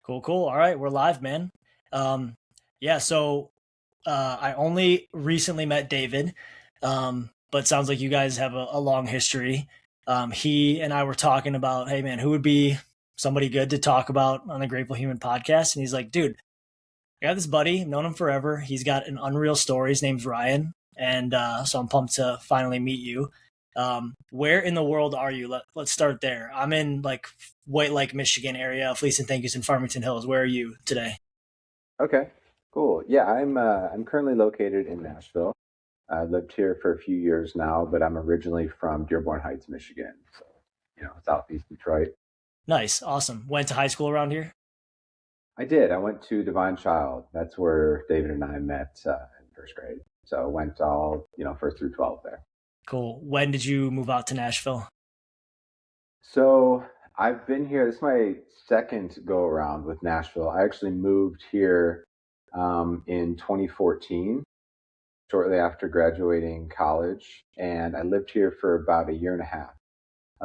Cool, cool. All right, we're live, man. Um, yeah, so I only recently met David, but sounds like you guys have a long history. He and I were talking about, hey, man, who would be somebody good to talk about on the Grateful Human podcast? And he's like, dude, I got this buddy, known him forever. He's got an unreal story. His name's Ryan, and so I'm pumped to finally meet you. Where in the world are you? Let's start there. I'm in like White Lake, Michigan area, Fleece and Thank Yous in Farmington Hills. Where are you today? Okay, cool. Yeah, I'm currently located in Nashville. I lived here for a few years now, but I'm originally from Dearborn Heights, Michigan. So, southeast Detroit. Nice, awesome. Went to high school around here. I did. I went to Divine Child. That's where David and I met in first grade. So I went all, first through 12 there. Cool. When did you move out to Nashville? So I've been here. This is my second go around with Nashville. I actually moved here in 2014, shortly after graduating college, and I lived here for about a year and a half.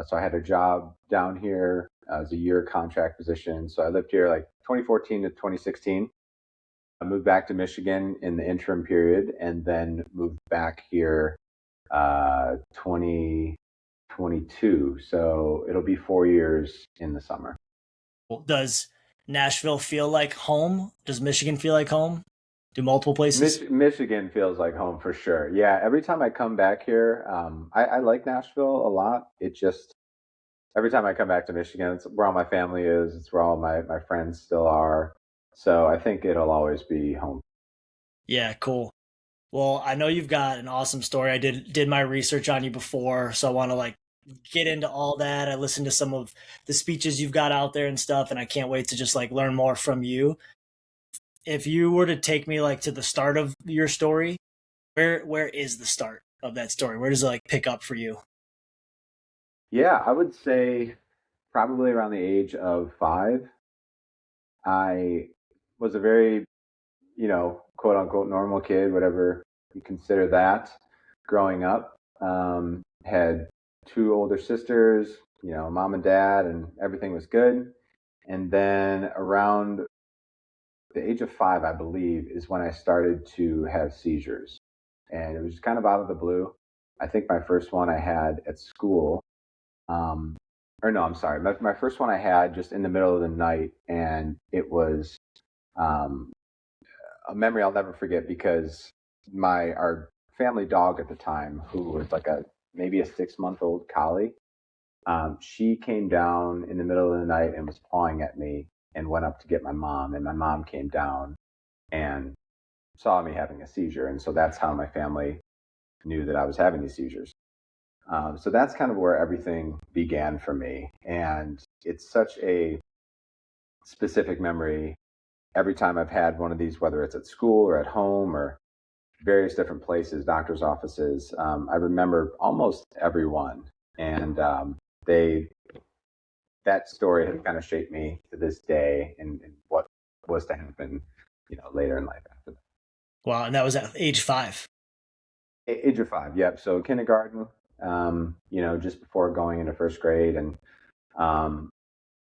So I had a job down here as a year contract position. So I lived here like 2014 to 2016. I moved back to Michigan in the interim period, and then moved back here 2022. So it'll be 4 years in the summer. Does Nashville feel like home? Does Michigan feel like home? Do multiple places? Michigan feels like home for sure. Yeah, every time I come back here, I like Nashville a lot. It just, every time I come back to Michigan, it's where all my family is. It's where all my friends still are. So I think it'll always be home. Yeah, cool. Well, I know you've got an awesome story. I did my research on you before, so I want to like get into all that. I listened to some of the speeches you've got out there and stuff, and I can't wait to just like learn more from you. If you were to take me like to the start of your story, where is the start of that story? Where does it like pick up for you? Yeah, I would say probably around the age of 5. I was a very, quote unquote normal kid, whatever you consider that, growing up. Had two older sisters, mom and dad, and everything was good. And then around the age of 5, I believe, is when I started to have seizures. And it was just kind of out of the blue. I think my first one I had at school. Um, or no, I'm sorry. My first one I had just in the middle of the night, and it was um, a memory I'll never forget because our family dog at the time, who was like maybe a 6-month-old collie, she came down in the middle of the night and was pawing at me and went up to get my mom, and my mom came down and saw me having a seizure, and so that's how my family knew that I was having these seizures. So that's kind of where everything began for me, and it's such a specific memory every time I've had one of these, whether it's at school or at home or various different places, doctor's offices. I remember almost every one, and they that story has kind of shaped me to this day, and what was to happen, later in life after that. Wow, and that was at age 5. Age of 5, yep. So kindergarten, just before going into first grade, and um,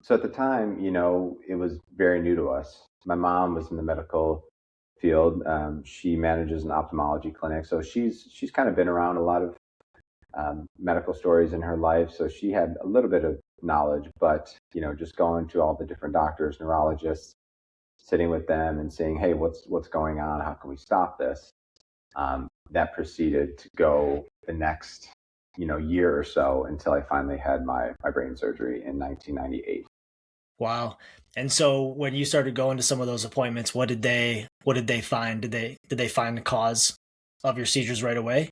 so at the time, it was very new to us. My mom was in the medical field. She manages an ophthalmology clinic, so she's kind of been around a lot of medical stories in her life. So she had a little bit of knowledge, but just going to all the different doctors, neurologists, sitting with them and saying, "Hey, what's going on? How can we stop this?" That proceeded to go the next year or so until I finally had my brain surgery in 1998. Wow. And so when you started going to some of those appointments, what did they find? Did they find the cause of your seizures right away?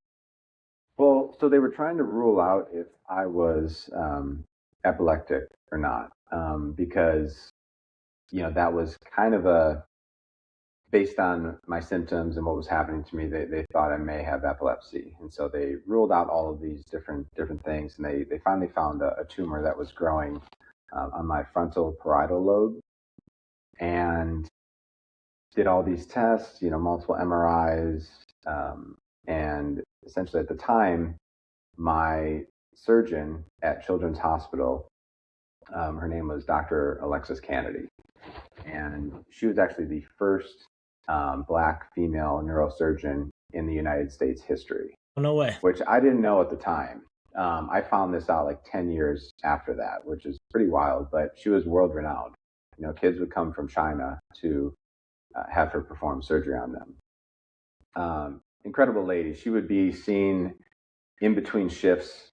Well, so they were trying to rule out if I was epileptic or not, because that was kind of based on my symptoms and what was happening to me. They thought I may have epilepsy, and so they ruled out all of these different things, and they finally found a tumor that was growing on my frontal parietal lobe, and did all these tests, multiple MRIs, and essentially at the time, my surgeon at Children's Hospital, her name was Dr. Alexis Kennedy. And she was actually the first Black female neurosurgeon in the United States history, Oh, no way. which I didn't know at the time. I found this out like 10 years after that, which is pretty wild, but she was world renowned. Kids would come from China to have her perform surgery on them. Incredible lady. She would be seen in between shifts,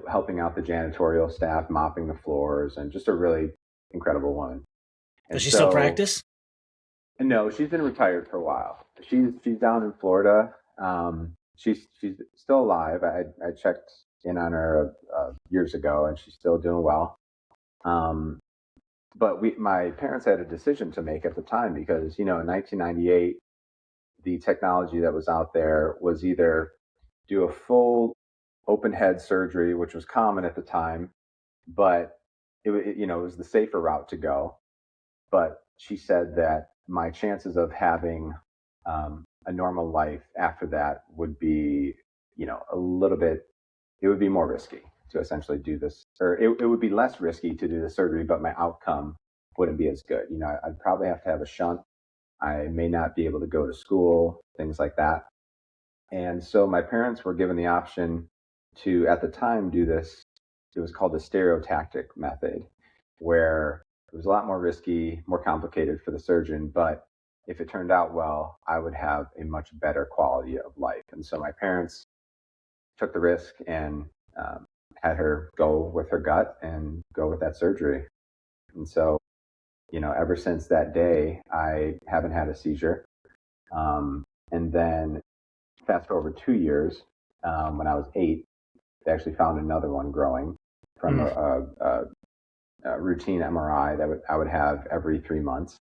helping out the janitorial staff, mopping the floors, and just a really incredible woman. Does And she still so, practice? no, she's been retired for a while. She's down in Florida. She's still alive. I checked in on her years ago, and she's still doing well. But my parents had a decision to make at the time because in 1998, the technology that was out there was either do a full open head surgery, which was common at the time, but it was the safer route to go. But she said that my chances of having a normal life after that would be, a little bit, it would be more risky to essentially do this, or it would be less risky to do the surgery, but my outcome wouldn't be as good. I'd probably have to have a shunt. I may not be able to go to school, things like that. And so my parents were given the option to, at the time, do this. It was called the stereotactic method, where it was a lot more risky, more complicated for the surgeon, but if it turned out well, I would have a much better quality of life. And so my parents took the risk and had her go with her gut and go with that surgery. And so, ever since that day, I haven't had a seizure. And then fast forward 2 years, when I was 8, they actually found another one growing from a routine MRI that I would have every 3 months.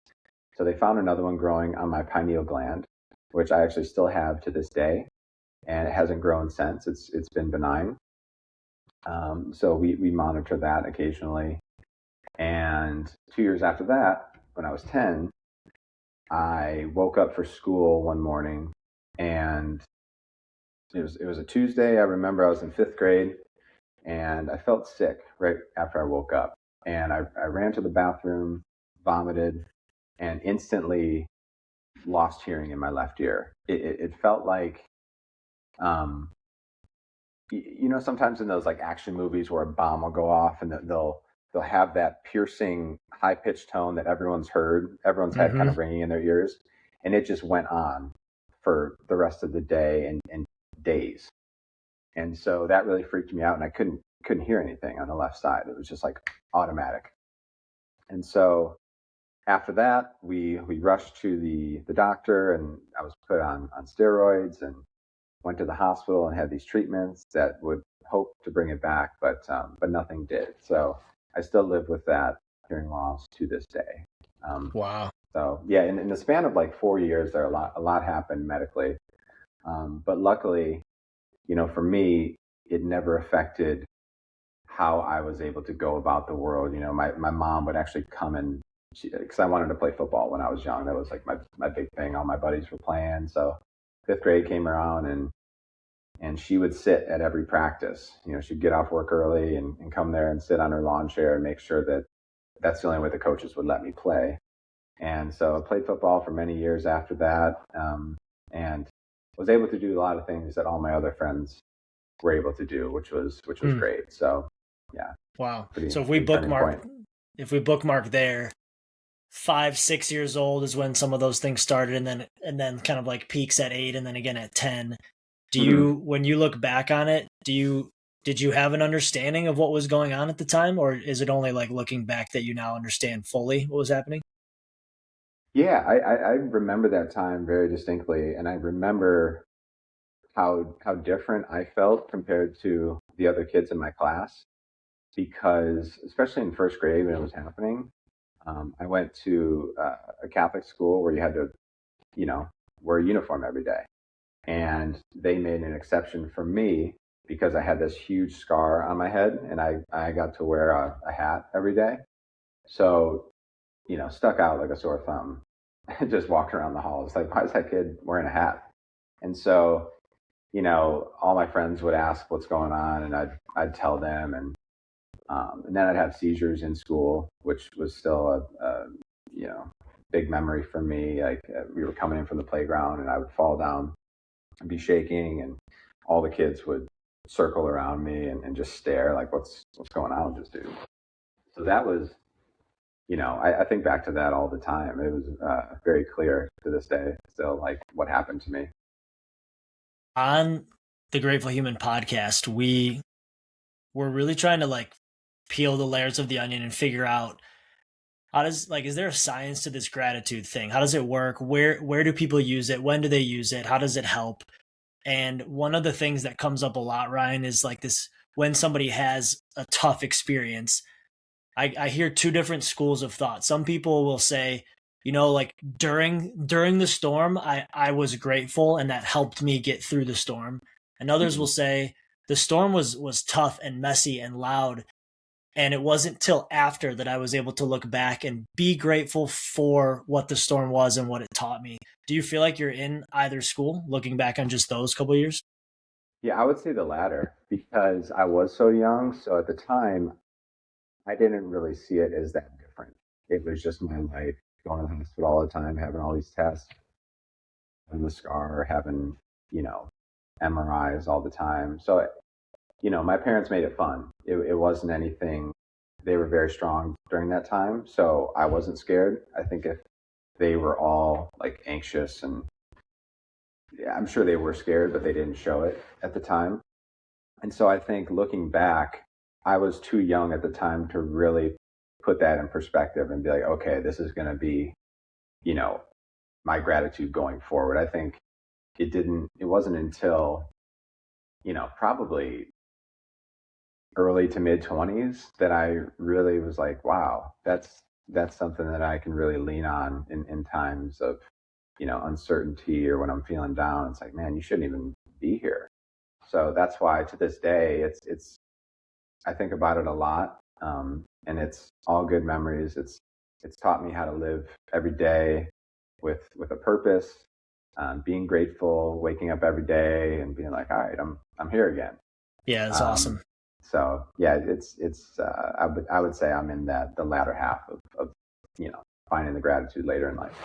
So they found another one growing on my pineal gland, which I actually still have to this day, and it hasn't grown since. It's been benign. So we monitor that occasionally. And 2 years after that, when I was 10, I woke up for school one morning, and it was a Tuesday. I remember I was in 5th grade, and I felt sick right after I woke up. And I ran to the bathroom, vomited, and instantly lost hearing in my left ear. It felt like, sometimes in those like action movies where a bomb will go off and they'll have that piercing high pitched tone that everyone's had kind of ringing in their ears, and it just went on for the rest of the day and days. And so that really freaked me out, and I couldn't hear anything on the left side. It was just like automatic. And so after that, we rushed to the doctor, and I was put on steroids and went to the hospital and had these treatments that would hope to bring it back, but nothing did. So I still live with that hearing loss to this day. Wow. So yeah, in the span of like 4 years, a lot happened medically. But luckily, for me, it never affected how I was able to go about the world. My mom would actually come and, because I wanted to play football when I was young. That was like my big thing. All my buddies were playing. So 5th grade came around, and she would sit at every practice. She'd get off work early and come there and sit on her lawn chair and make sure that that's the only way the coaches would let me play. And so I played football for many years after that, and was able to do a lot of things that all my other friends were able to do, which was great. So yeah. Wow. Pretty, So if we bookmark there, 5, 6 years old is when some of those things started, and then kind of like peaks at 8, and then again at 10. When you look back on it, did you have an understanding of what was going on at the time, or is it only like looking back that you now understand fully what was happening? Yeah, I remember that time very distinctly, and I remember how different I felt compared to the other kids in my class, because especially in 1st grade when it was happening, I went to a Catholic school where you had to, wear a uniform every day, and they made an exception for me because I had this huge scar on my head, and I got to wear a hat every day. So, stuck out like a sore thumb. Just walked around the halls like, why is that kid wearing a hat? And so, all my friends would ask what's going on, and I'd tell them, and then I'd have seizures in school, which was still big memory for me. Like we were coming in from the playground, and I would fall down and be shaking, and all the kids would circle around me and just stare like, what's going on with this dude? So that was, I think back to that all the time. It was very clear to this day still, like what happened to me. On the Grateful Human podcast, we were really trying to like peel the layers of the onion and figure out how does like is there a science to this gratitude thing? How does it work? Where do people use it? When do they use it? How does it help? And one of the things that comes up a lot, Ryan, is like this when somebody has a tough experience. I hear two different schools of thought. Some people will say, like during the storm, I was grateful and that helped me get through the storm. And others Mhm. will say the storm was tough and messy and loud. And it wasn't till after that I was able to look back and be grateful for what the storm was and what it taught me. Do you feel like you're in either school looking back on just those couple of years? Yeah, I would say the latter because I was so young. So at the time, I didn't really see it as that different. It was just my life, going to the hospital all the time, having all these tests, having the scar, having, you know, MRIs all the time. So, my parents made it fun. It wasn't anything, they were very strong during that time. So I wasn't scared. I think if they were all like anxious and yeah, I'm sure they were scared, but they didn't show it at the time. And so I think looking back, I was too young at the time to really put that in perspective and be like, okay, this is going to be, you know, my gratitude going forward. I think it wasn't until, probably early to mid 20s that I really was like, wow, that's something that I can really lean on in times of, uncertainty or when I'm feeling down. It's like, man, you shouldn't even be here. So that's why to this day, it's I think about it a lot, and it's all good memories. It's taught me how to live every day with a purpose, being grateful, waking up every day, and being like, all right, I'm here again. Yeah, it's Um, awesome. so yeah, it's I would say I'm in that the latter half of finding the gratitude later in life.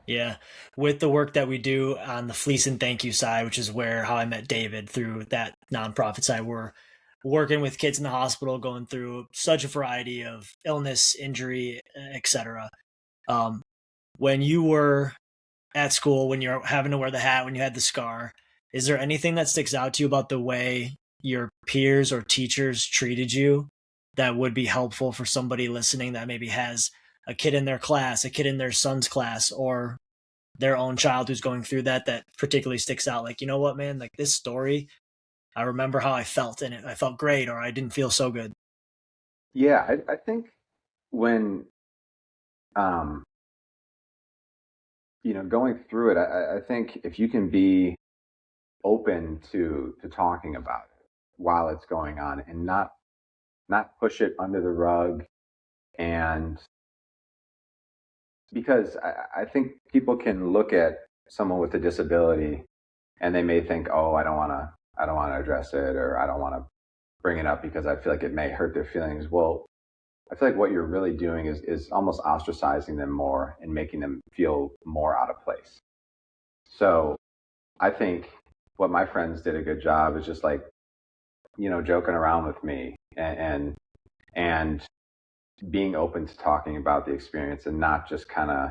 Yeah. With the work that we do on the Fleece and Thank You side, which is where how I met David through that nonprofit side, we're working with kids in the hospital going through such a variety of illness, injury, etc. Um, when you were at school, when you're having to wear the hat, when you had the scar, is there anything that sticks out to you about the way your peers or teachers treated you that would be helpful for somebody listening that maybe has a kid in their class, a kid in their son's class, or their own child who's going through that particularly sticks out? Like, you know what, man, like this story, I remember how I felt in it. I felt great, or I didn't feel so good. Yeah, I think when um, going through it, I think if you can be open to talking about it while it's going on and not push it under the rug, and because I think people can look at someone with a disability and they may think, oh, I don't want to address it, or I don't want to bring it up because I feel like it may hurt their feelings. Well, I feel like what you're really doing is almost ostracizing them more and making them feel more out of place. So I think what my friends did a good job is just like, joking around with me and being open to talking about the experience and not just kind of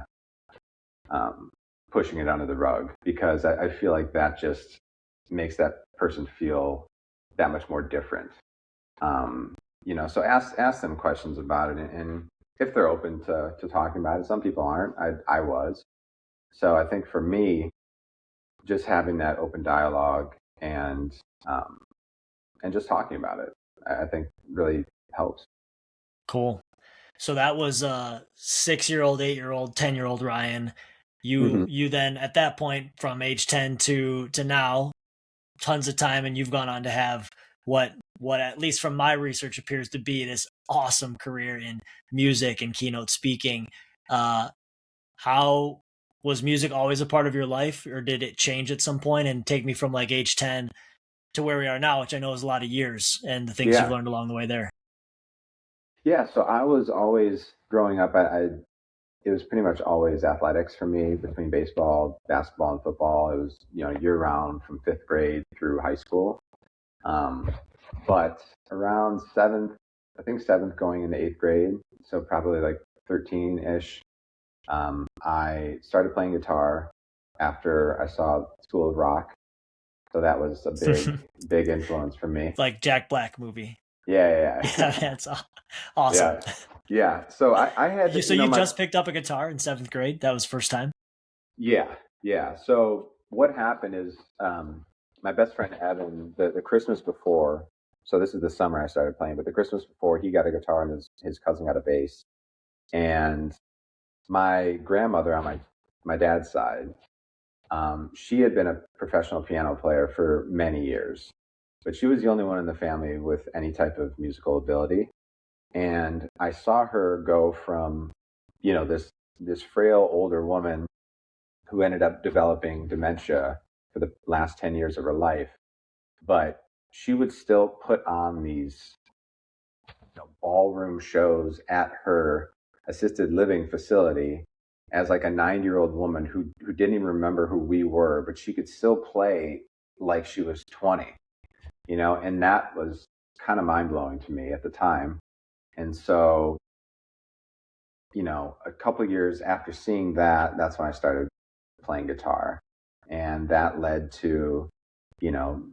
um, pushing it under the rug, because I feel like that just makes that person feel that much more different. Um, so ask them questions about it, and if they're open to talking about it. Some people aren't. I was. So I think for me, just having that open dialogue um, and just talking about it, I think really helps. Cool. So that was 6-year old, 8-year old, 10-year old Ryan. You Hmm. you then at that point from age 10 to now, tons of time, and you've gone on to have what at least from my research appears to be this awesome career in music and keynote speaking. Uh, how was music always a part of your life, or did it change at some point and take me from like age 10 to where we are now, which I know is a lot of years and the things you've Yeah, learned along the way there? yeah. So I was always growing up. I it was pretty much always athletics for me between baseball, basketball, and football. It was, year round from fifth grade through high school. Um, but around seventh, I think seventh going into eighth grade, so probably like 13 ish, I started playing guitar after I saw School of Rock. So that was a big influence for me. Like Jack Black movie. Yeah, Yeah, yeah, that's awesome. yeah, yeah. So I had, So you my just picked up a guitar in seventh grade? That was first time? yeah, yeah. So what happened is, my best friend Evan, the Christmas before, so this is the summer I started playing, but the Christmas before, he got a guitar and his cousin got a bass. And my grandmother on my dad's side, she had been a professional piano player for many years, but she was the only one in the family with any type of musical ability. And I saw her go from, this frail older woman who ended up developing dementia for the last 10 years of her life. But she would still put on these, ballroom shows at her assisted living facility as like a 9-year-old woman who didn't even remember who we were, but she could still play like she was 20, and that was kind of mind blowing to me at the time. And so, a couple years after seeing that, that's when I started playing guitar. And that led to,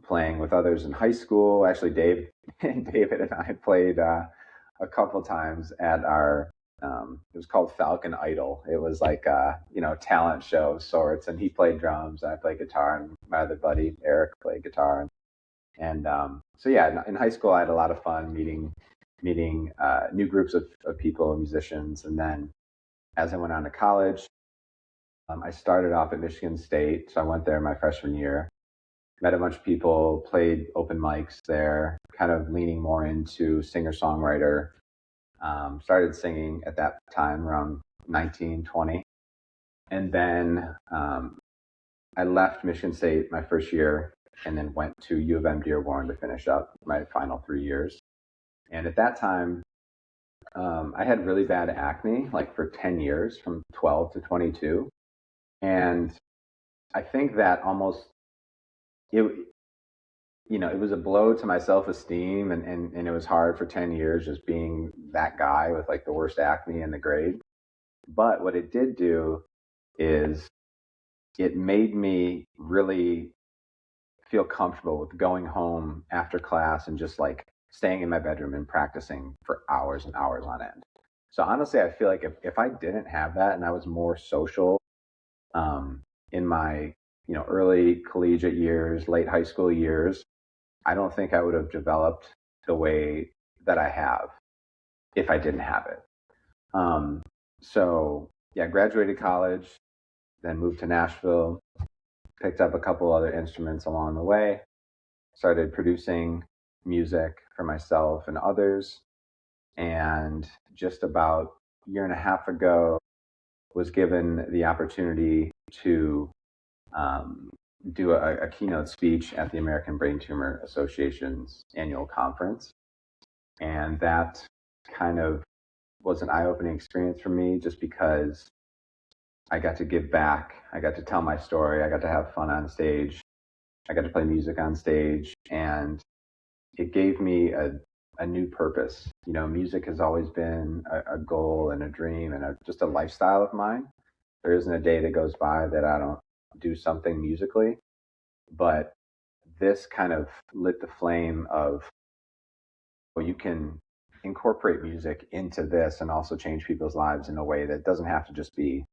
playing with others in high school. Actually, David and I played a couple times at our, it was called Falcon Idol. It was like a, talent show of sorts. And he played drums, and I played guitar, and my other buddy, Eric, played guitar. And so, yeah, in high school, I had a lot of fun meeting new groups of people, musicians. And then as I went on to college, I started off at Michigan State. So I went there my freshman year, met a bunch of people, played open mics there, kind of leaning more into singer songwriter. Started singing at that time around 19, 20. And then I left Michigan State my first year and then went to U of M Dearborn to finish up my final 3 years. And at that time, I had really bad acne, like for 10 years, from 12 to 22. And I think that almost, it, it was a blow to my self-esteem, and it was hard for 10 years just being that guy with like the worst acne in the grade. But what it did do is it made me really feel comfortable with going home after class and just like staying in my bedroom and practicing for hours and hours on end. So honestly, I feel like if I didn't have that and I was more social, in my, early collegiate years, late high school years, I don't think I would have developed the way that I have if I didn't have it. So yeah, graduated college, then moved to Nashville, picked up a couple other instruments along the way, started producing music for myself and others. And just about a year and a half ago, was given the opportunity to do a keynote speech at the American Brain Tumor Association's annual conference. And that kind of was an eye-opening experience for me, just because I got to give back. I got to tell my story. I got to have fun on stage. I got to play music on stage, and it gave me a new purpose. Music has always been a goal and a dream and just a lifestyle of mine. There isn't a day that goes by that I don't do something musically. But this kind of lit the flame of, well, you can incorporate music into this and also change people's lives in a way that doesn't have to just be,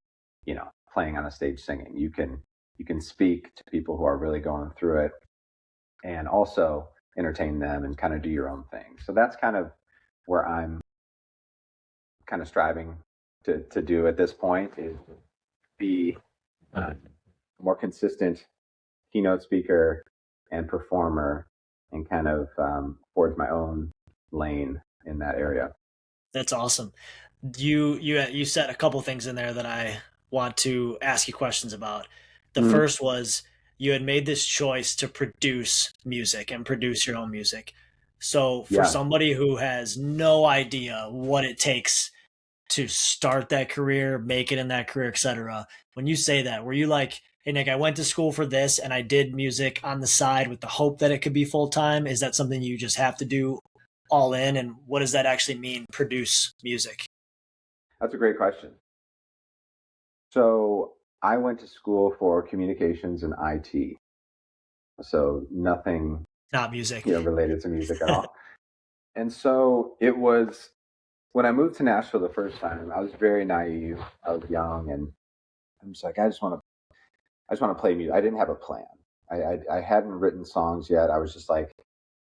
playing on a stage singing. You can speak to people who are really going through it and also entertain them and kind of do your own thing. So that's kind of where I'm kind of striving to do at this point, is be a more consistent keynote speaker and performer, and kind of forge my own lane in that area. That's awesome. You said a couple things in there that I want to ask you questions about. The Mm-hmm. first was you had made this choice to produce music and produce your own music. So for Yeah. somebody who has no idea what it takes to start that career, make it in that career, etc. When you say that, were you like, hey Nick, I went to school for this and I did music on the side with the hope that it could be full time? Is that something you just have to do all in? And what does that actually mean, produce music? That's a great question. So I went to school for communications and IT, so nothing, Not music. related to music at all. And so it was when I moved to Nashville the first time. I was very naive. I was young, and I'm just like, I just want to play music. I didn't have a plan. I hadn't written songs yet. I was just like,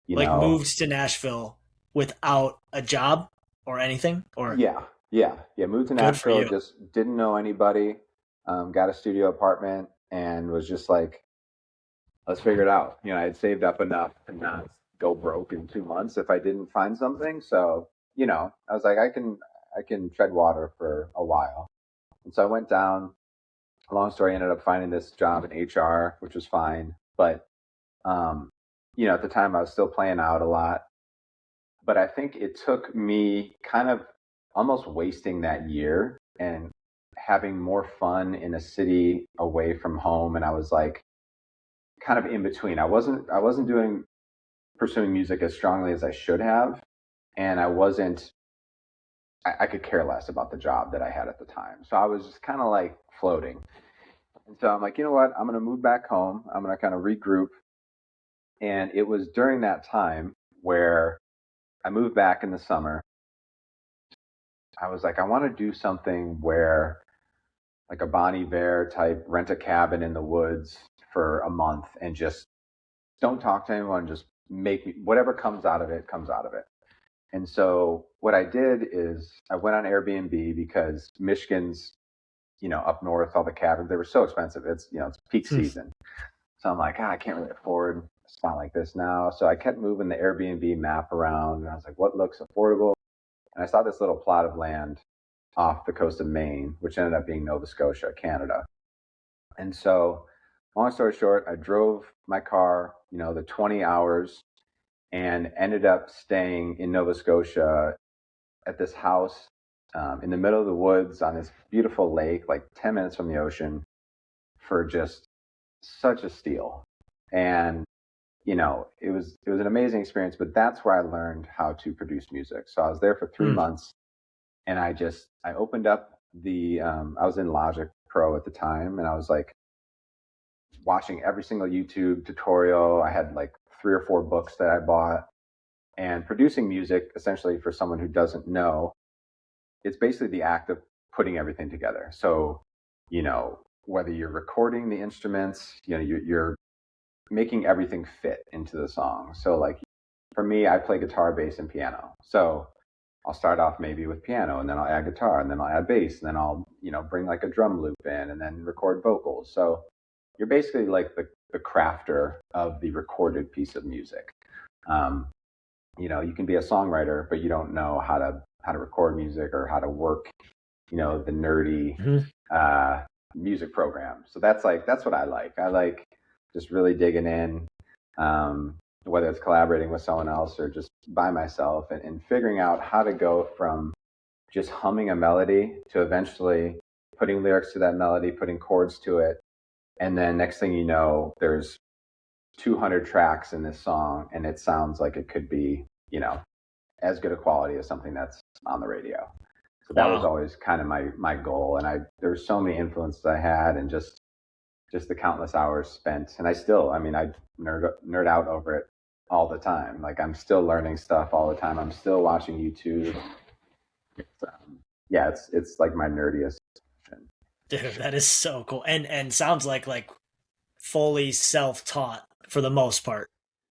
you Like know, moved to Nashville without a job or anything? Or yeah. Moved to good for Nashville, you. just didn't know anybody. Got a studio apartment, and was just like, let's figure it out. I had saved up enough to not go broke in 2 months if I didn't find something. So, I was like, I can tread water for a while. And so I went down. Long story, I ended up finding this job in HR, which was fine. But um, at the time I was still playing out a lot. But I think it took me kind of almost wasting that year and having more fun in a city away from home. And I was like kind of in between. I wasn't doing pursuing music as strongly as I should have. And I could care less about the job that I had at the time. So I was just kind of like floating. And so I'm like, you know what? I'm going to move back home. I'm going to kind of regroup. And it was during that time where I moved back in the summer. I was like, I want to do something where, like a Bonnie Bear type, rent a cabin in the woods for a month and just don't talk to anyone. Just make me, whatever comes out of it, comes out of it. And so what I did is I went on Airbnb because Michigan's, up north, all the cabins, they were so expensive. It's peak Hmm. season. So I'm like, I can't really afford a spot like this now. So I kept moving the Airbnb map around, and I was like, what looks affordable? And I saw this little plot of land off the coast of Maine, which ended up being Nova Scotia, Canada. And so, long story short, I drove my car, the 20 hours, and ended up staying in Nova Scotia at this house in the middle of the woods on this beautiful lake, like 10 minutes from the ocean, for just such a steal. And it was an amazing experience, but that's where I learned how to produce music. So I was there for three Hmm. months and I opened up I was in Logic Pro at the time, and I was like watching every single YouTube tutorial. I had like 3 or 4 books that I bought. And producing music, essentially, for someone who doesn't know, it's basically the act of putting everything together. So, whether you're recording the instruments, you're making everything fit into the song. So, like, for me, I play guitar, bass, and piano. So I'll start off maybe with piano, and then I'll add guitar, and then I'll add bass, and then I'll, bring like a drum loop in, and then record vocals. So you're basically like the crafter of the recorded piece of music. Um, you can be a songwriter, but you don't know how to record music or how to work, the nerdy Hmm. uh, music program. So that's what I like. I like just really digging in, whether it's collaborating with someone else or just by myself, and figuring out how to go from just humming a melody to eventually putting lyrics to that melody, putting chords to it, and then next thing you know, there's 200 tracks in this song, and it sounds like it could be, as good a quality as something that's on the radio. So that was Wow. always kind of my goal. And there's so many influences I had, and just the countless hours spent. And I nerd out over it all the time. Like, I'm still learning stuff all the time. I'm still watching YouTube. It's, yeah, it's like my nerdiest passion. Dude, that is so cool. And sounds like fully self-taught for the most part.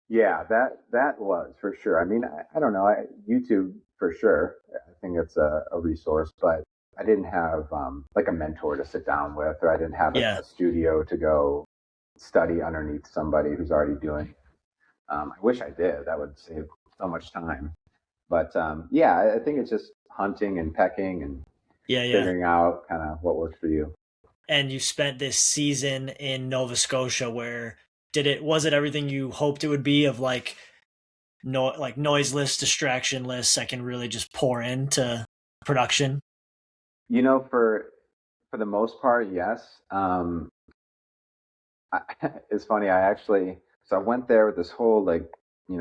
Yeah, that was for sure. I mean, I don't know. YouTube for sure. I think it's a resource, but I didn't have like a mentor to sit down with, or I didn't have Yeah. a studio to go study underneath somebody who's already doing it. I wish I did. That would save so much time. But yeah, I think it's just hunting and pecking and Yeah, yeah. figuring out kind of what works for you. And you spent this season in Nova Scotia where was it everything you hoped it would be, of like no, like noiseless, distractionless, I can really just pour into production? For the most part, yes. It's funny. I went there with this whole like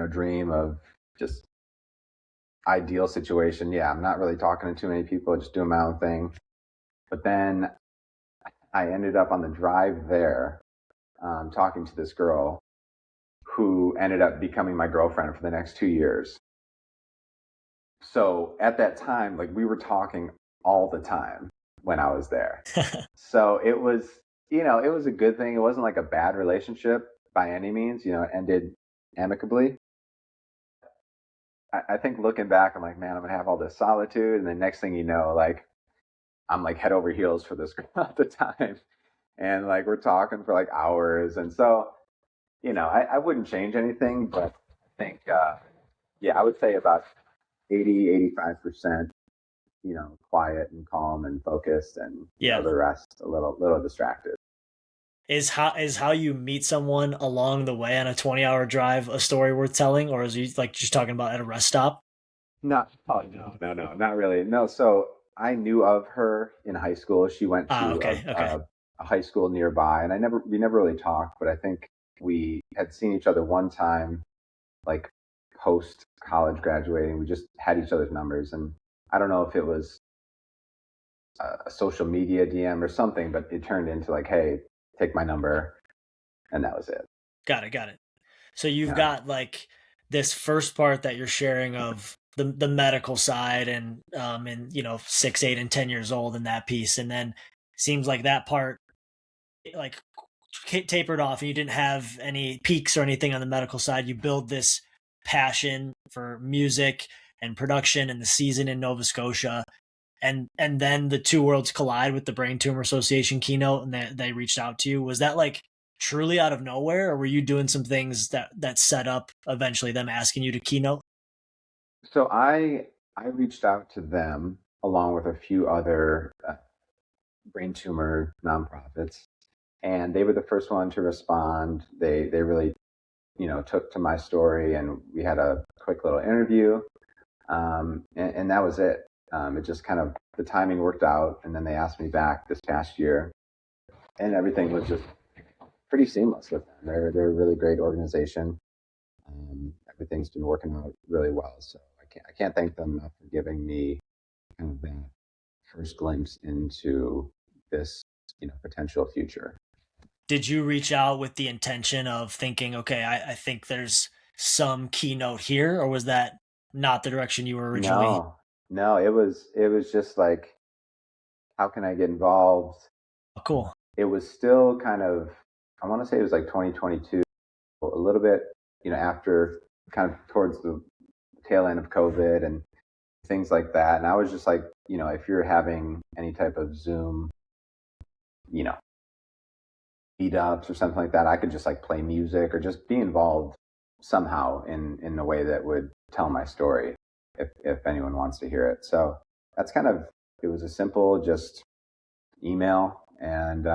dream of just ideal situation. Yeah, I'm not really talking to too many people, just doing my own thing. But then I ended up on the drive there, talking to this girl who ended up becoming my girlfriend for the next 2 years. So at that time, like we were talking all the time when I was there. So it was a good thing. It wasn't like a bad relationship by any means. It ended amicably. I think looking back, I'm like, man, I'm gonna have all this solitude, and then next thing you know, like I'm like head over heels for this girl at the time, and like we're talking for like hours, and so I wouldn't change anything, but I think yeah, I would say about 85%, quiet and calm and focused, and Yeah. the rest a little distracted. Is how you meet someone along the way on a 20-hour drive a story worth telling, or is you like just talking about at a rest stop? Not oh no, not really. No, so I knew of her in high school. She went Ah, to okay, okay. a high school nearby, and we never really talked, but I think we had seen each other one time, like post college graduating. We just had each other's numbers, and I don't know if it was a social media DM or something, but it turned into like, hey, take my number, and that was it. Got it, got it. So you've Yeah. got like this first part that you're sharing of the medical side and 6, 8, and 10 years old in that piece, and then seems like that part like tapered off and you didn't have any peaks or anything on the medical side. You build this passion for music and production and the season in Nova Scotia, and then the two worlds collide with the Brain Tumor Association keynote, and they reached out to you. Was that like truly out of nowhere, or were you doing some things that set up eventually them asking you to keynote? So I reached out to them along with a few other brain tumor nonprofits, and they were the first one to respond. They really took to my story, and we had a quick little interview, and that was it. It just kind of the timing worked out, and then they asked me back this past year, and everything was just pretty seamless with them. They're a really great organization. Everything's been working out really well, so I can't thank them enough for giving me kind of that first glimpse into this potential future. Did you reach out with the intention of thinking, okay, I think there's some keynote here, or was that not the direction you were originally? No, no, it was just like, how can I get involved? Oh, cool. It was still kind of, I want to say it was like 2022, a little bit, after kind of towards the tail end of COVID and things like that. And I was just like, if you're having any type of Zoom, you know, meetups or something like that, I could just like play music or just be involved somehow in a way that would tell my story if anyone wants to hear it. So that's kind of it was a simple just email, and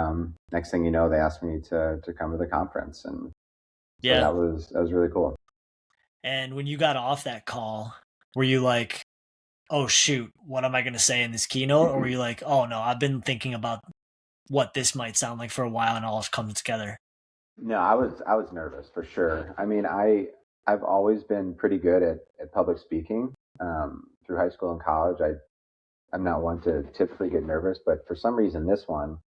next thing you know, they asked me to come to the conference, and so Yeah. that was really cool. And when you got off that call, were you like, oh shoot, what am I going to say in this keynote? Or were you like, oh no, I've been thinking about what this might sound like for a while and all comes together? No, I was nervous for sure. I mean, I've always been pretty good at public speaking through high school and college. I'm not one to typically get nervous, but for some reason, this one,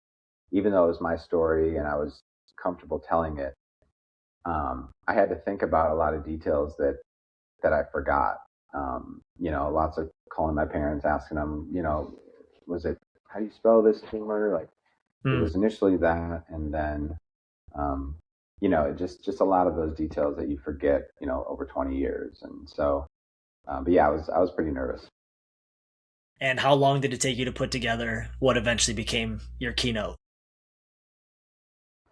even though it was my story and I was comfortable telling it, I had to think about a lot of details that I forgot. Lots of calling my parents, asking them, was it how do you spell this tumor? Like it Hmm. was initially that, and then um, just a lot of those details that you forget, over 20 years. And so, but yeah, I was pretty nervous. And how long did it take you to put together what eventually became your keynote?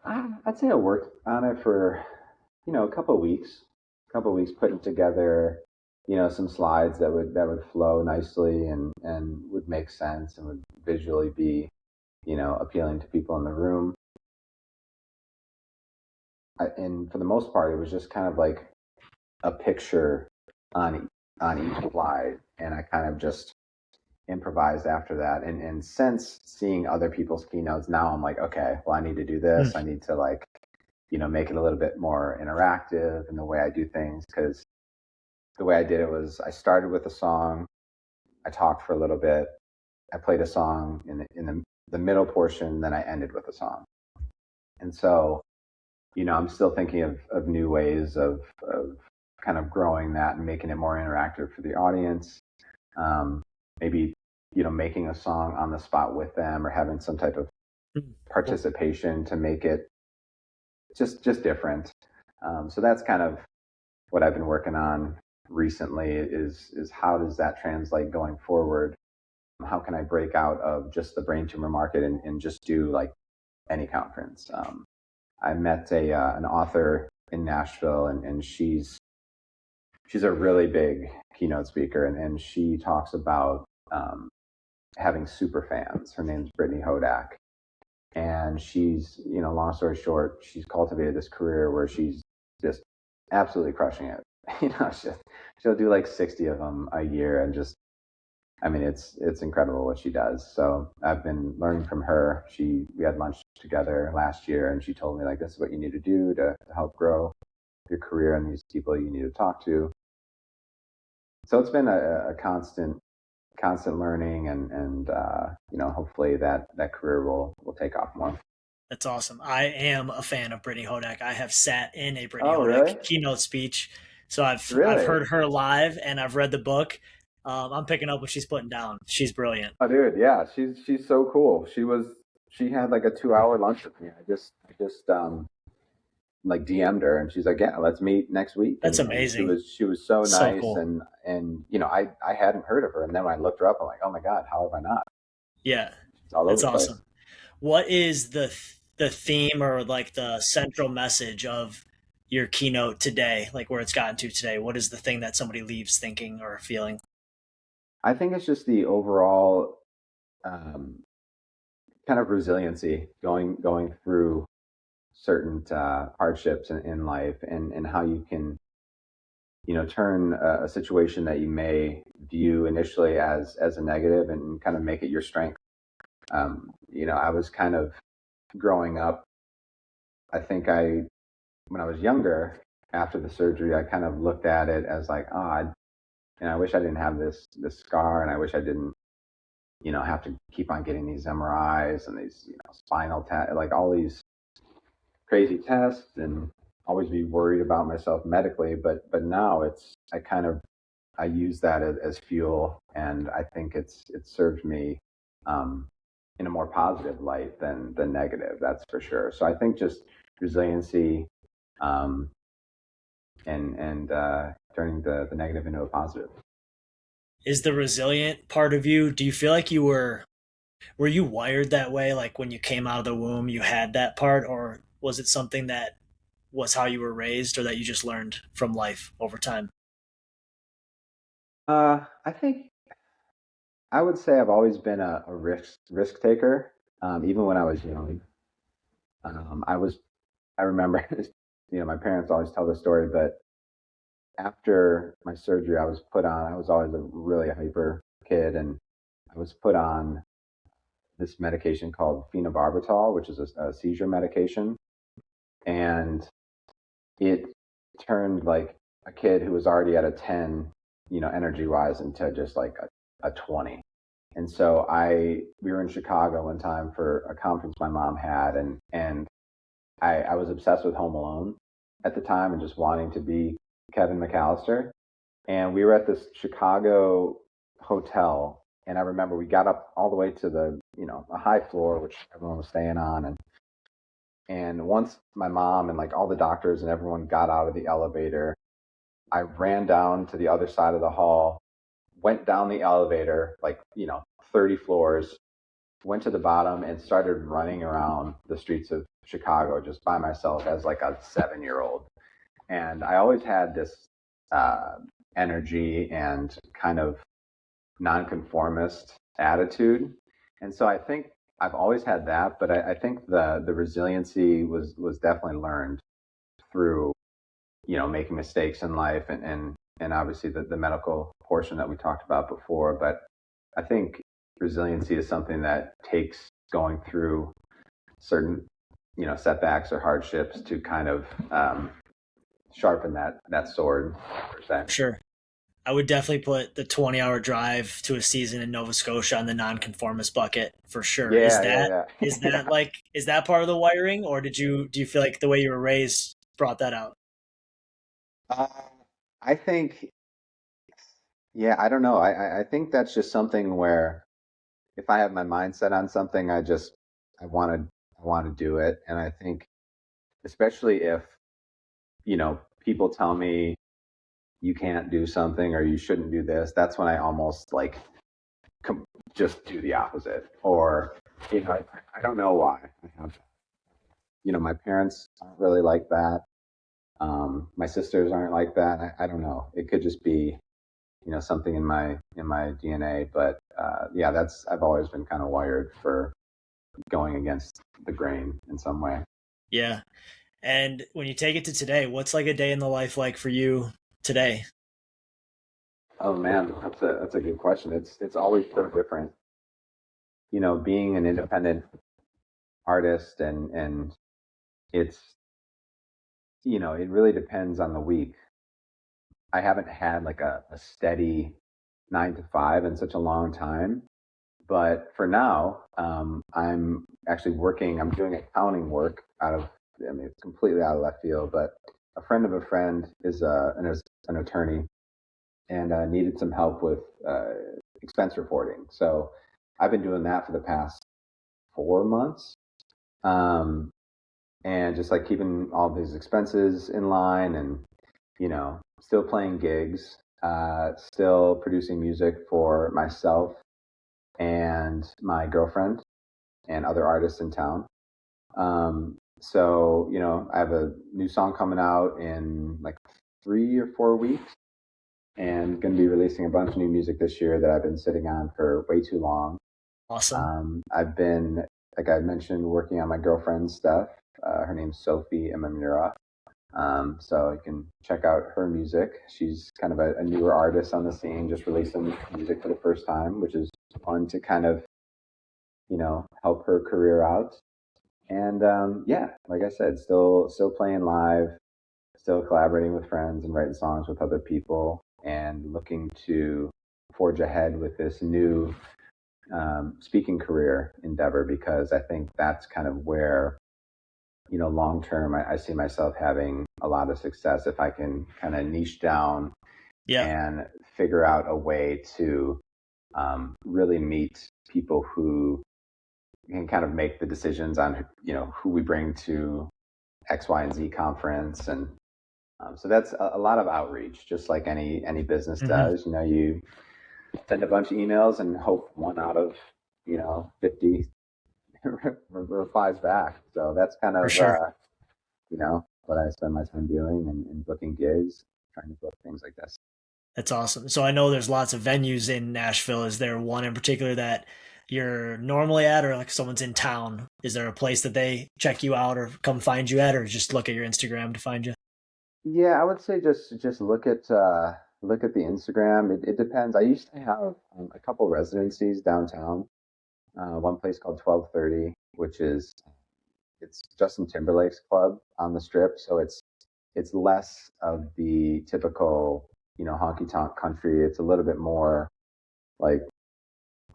I'd say I worked on it for, a couple weeks putting together, some slides that would flow nicely and would make sense and would visually be, appealing to people in the room. And for the most part, it was just kind of like a picture on on each slide, and I kind of just improvised after that. And since seeing other people's keynotes, now I'm like, okay, well, I need to do Mm. this. I need to like, make it a little bit more interactive in the way I do things. Because the way I did it was I started with a song, I talked for a little bit, I played a song in the middle portion, then I ended with a song. And so, I'm still thinking of new ways of kind of growing that and making it more interactive for the audience. Maybe, making a song on the spot with them or having some type of Mm. Cool. participation to make it just different. So that's kind of what I've been working on recently is how does that translate going forward? How can I break out of just the brain tumor market and just do like any conference? I met an author in Nashville, and she's a really big keynote speaker, and she talks about having super fans. Her name's Brittany Hodak, and she's, long story short, she's cultivated this career where she's just absolutely crushing it. She'll do like 60 of them a year, and just, I mean, it's incredible what she does. So I've been learning from her. We had lunch together last year, and she told me like, this is what you need to do to help grow your career, and these people you need to talk to. So it's been a constant learning, and hopefully that career will take off more. That's awesome. I am a fan of Brittany Hodak. I have sat in a Brittany Oh, Hodak really? keynote speech, so I've Really? heard her live and I've read the book. I'm picking up what she's putting down. She's brilliant. Oh, dude, yeah, she's so cool. She had like a 2 hour lunch with me. I just like DM'd her, and she's like, yeah, let's meet next week. That's And amazing. she was so So nice, cool. and I hadn't heard of her, and then when I looked her up, I'm like, oh my god, how have I not? Yeah, She's all over that's the place. awesome. What is the theme or like the central message of your keynote today? Like where it's gotten to today? What is the thing that somebody leaves thinking or feeling? I think it's just the overall um, kind of resiliency going through certain hardships in life, and how you can turn a situation that you may view initially as a negative and kind of make it your strength. I was kind of growing up. I think when I was younger, after the surgery, I kind of looked at it as like, and I wish I didn't have this scar, and I wish I didn't, have to keep on getting these MRIs and these, spinal like all these crazy tests, and always be worried about myself medically. But now I use that as fuel, and I think it served me um, in a more positive light than negative. That's for sure. So I think just resiliency, um, and turning the negative into a positive. Is the resilient part of you? Do you feel like were you wired that way? Like when you came out of the womb, you had that part, or was it something that was how you were raised, or that you just learned from life over time? I think I would say I've always been a risk taker. Even when I was young, I was. I remember, my parents always tell the story, but after my surgery, I was put on. I was always a really hyper kid, and I was put on this medication called phenobarbital, which is a seizure medication, and it turned like a kid who was already at a 10, energy wise, into just like a 20. And so we were in Chicago one time for a conference my mom had, and I was obsessed with Home Alone at the time and just wanting to be Kevin McAllister. And we were at this Chicago hotel, and I remember we got up all the way to a high floor, which everyone was staying on, and once my mom and like all the doctors and everyone got out of the elevator, I ran down to the other side of the hall, went down the elevator like 30 floors, went to the bottom, and started running around the streets of Chicago just by myself as like a 7-year old. And I always had this uh, energy and kind of nonconformist attitude. And so I think I've always had that, but I think the resiliency was definitely learned through making mistakes in life, and obviously the medical portion that we talked about before. But I think resiliency is something that takes going through certain, setbacks or hardships to kind of sharpen that sword per se. Sure. I would definitely put the 20-hour drive to a season in Nova Scotia on the nonconformist bucket for sure. Yeah, yeah, yeah. Is that part of the wiring, or do you feel like the way you were raised brought that out? uh, I think, yeah, I don't know. I think that's just something where if I have my mind set on something, I want to I want to do it, and I think especially if people tell me you can't do something or you shouldn't do this, that's when I almost like com- just do the opposite. Or I don't know why. I have my parents aren't really like that. My sisters aren't like that. I don't know. It could just be something in my DNA. But yeah, that's I've always been kind of wired for going against the grain in some way. Yeah. And when you take it to today, what's like a day in the life like for you today? Oh man, that's a good question. It's always so different. Being an independent artist and it's it really depends on the week. I haven't had like a steady 9 to 5 in such a long time. But for now, I'm actually working. I'm doing accounting work out of. I mean, it's completely out of left field. But a friend of a friend is an attorney and needed some help with expense reporting. So I've been doing that for the past 4 months, um, and just like keeping all of his expenses in line, and still playing gigs, still producing music for myself and my girlfriend and other artists in town. So, I have a new song coming out in like 3 or 4 weeks and going to be releasing a bunch of new music this year that I've been sitting on for way too long. Awesome. I've been, like I mentioned, working on my girlfriend's stuff. Her name's Sophie Imamura. So you can check out her music. She's kind of a newer artist on the scene, just releasing music for the first time, which is fun to kind of, help her career out. And yeah, like I said, still playing live, still collaborating with friends and writing songs with other people, and looking to forge ahead with this new speaking career endeavor because I think that's kind of where long term I see myself having a lot of success if I can kind of niche down Yeah. and figure out a way to really meet people who can kind of make the decisions on who we bring to X, Y, and Z conference, and so that's a lot of outreach, just like any business Hmm. does. You send a bunch of emails and hope one out of 50 replies back. So that's kind For of sure. what I spend my time doing and booking gigs, trying to book things like this. That's awesome. So I know there's lots of venues in Nashville. Is there one in particular that you're normally at, or like someone's in town? Is there a place that they check you out or come find you at, or just look at your Instagram to find you? Yeah, I would say just look at the Instagram. It depends. I used to have a couple residencies downtown. One place called 1230, which is it's Justin Timberlake's club on the strip, so it's less of the typical honky tonk country. It's a little bit more like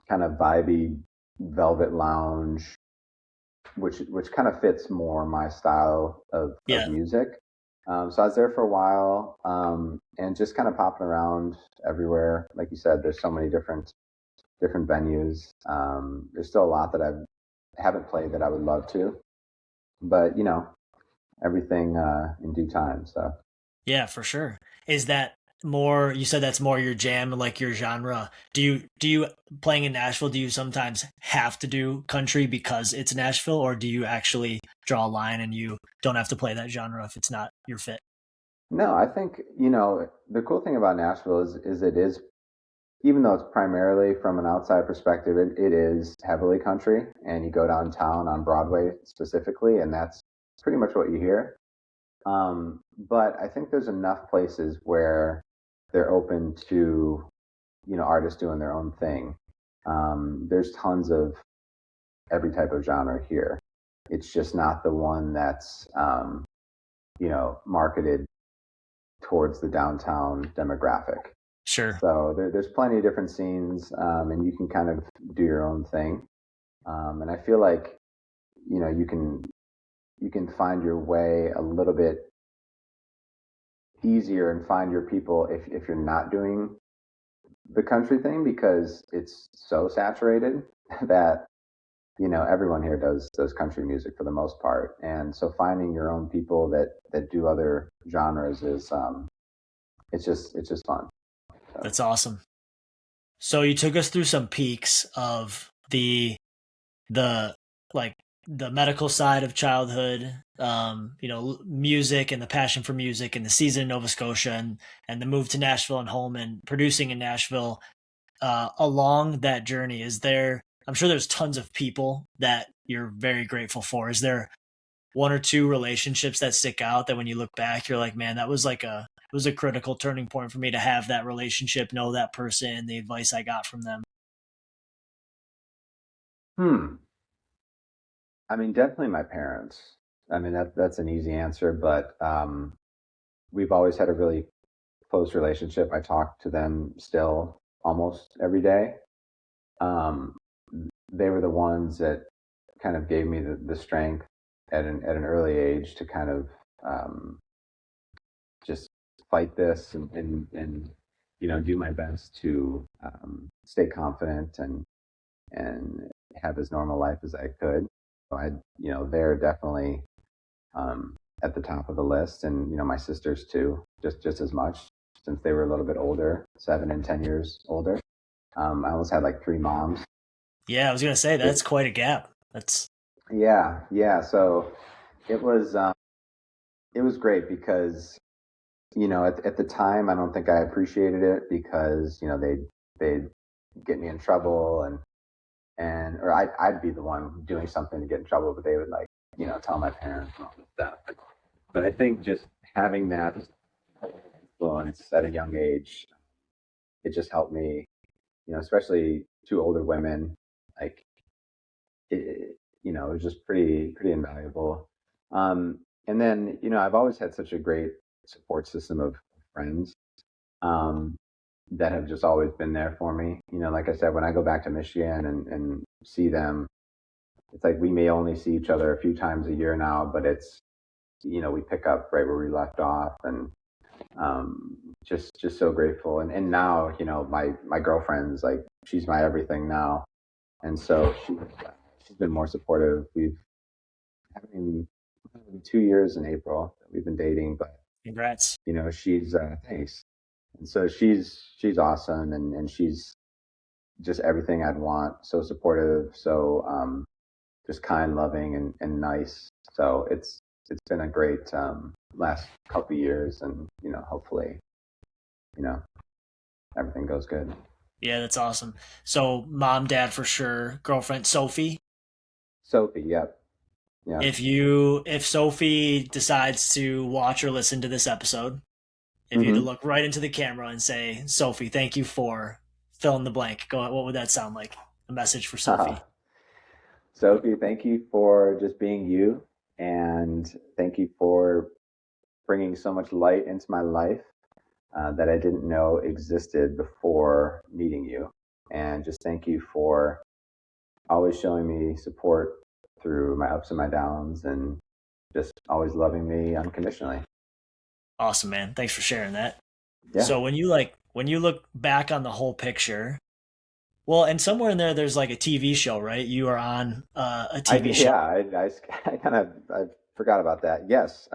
kind of vibey velvet lounge, which kind of fits more my style of Yeah, music. So I was there for a while, and just kind of popping around everywhere. Like you said, there's so many different venues. There's still a lot that haven't played that I would love to, but everything in due time. So yeah, for sure. Is that more? You said that's more your jam, like your genre. Do you playing in Nashville? Do you sometimes have to do country because it's Nashville, or do you actually draw a line and you don't have to play that genre if it's not your fit? no, I think the cool thing about Nashville is it is, even though it's primarily from an outside perspective, it is heavily country, and you go downtown on Broadway specifically, and that's pretty much what you hear. But I think there's enough places where they're open to artists doing their own thing. There's tons of every type of genre here. It's just not the one that's marketed towards the downtown demographic. Sure. So there's plenty of different scenes, and you can kind of do your own thing. And I feel like you can find your way a little bit easier and find your people if you're not doing the country thing, because it's so saturated that everyone here does country music for the most part. And so finding your own people that do other genres is it's just fun. So. That's awesome. So you took us through some peaks of the like the medical side of childhood, music and the passion for music and the season in Nova Scotia and the move to Nashville and home and producing in Nashville. Along that journey, I'm sure there's tons of people that you're very grateful for. Is there one or two relationships that stick out that when you look back, you're like, man, it was a critical turning point for me to have that relationship, know that person, the advice I got from them? Hmm. I mean, definitely my parents. I mean, that's an easy answer, but we've always had a really close relationship. I talk to them still almost every day. Um, they were the ones that kind of gave me the strength at an early age to kind of just fight this and do my best to stay confident and have as normal life as I could. So they're definitely at the top of the list, and my sisters too, just as much, since they were a little bit older, 7 and 10 years older. I almost had like three moms. Yeah, I was gonna say It, that's quite a gap. That's yeah, yeah. So it was um, it was great because at the time I don't think I appreciated it, because they'd get me in trouble, and or I'd be the one doing something to get in trouble, but they would like tell my parents and all this stuff. But I think just having that influence at a young age, it just helped me, especially two older women. Like it was just pretty invaluable. And then I've always had such a great support system of friends, um, that have just always been there for me. Like I said, when I go back to Michigan and see them, it's like we may only see each other a few times a year now, but it's we pick up right where we left off, and just so grateful. And now my girlfriend's like, she's my everything now, and so she's been more supportive. We've having 2 years in April that we've been dating, but congrats. she's thanks. And so she's awesome, and she's just everything I'd want. So supportive, so just kind, loving, and nice. So it's been a great last couple of years, and hopefully you know everything goes good. Yeah, that's awesome. So mom, dad for sure, girlfriend Sophie. Sophie, yep, yep. If Sophie decides to watch or listen to this episode, if you had to Hmm. look right into the camera and say, Sophie, thank you for fill in the blank, go what would that sound like? A message for Sophie. Sophie, thank you for just being you, and thank you for bringing so much light into my life that I didn't know existed before meeting you. And just thank you for always showing me support through my ups and my downs, and just always loving me unconditionally. Awesome, man. Thanks for sharing that. Yeah. So when you look back on the whole picture, well, and somewhere in there, there's like a TV show, right? You are on a TV show. Yeah, I kind of I forgot about that. Yes.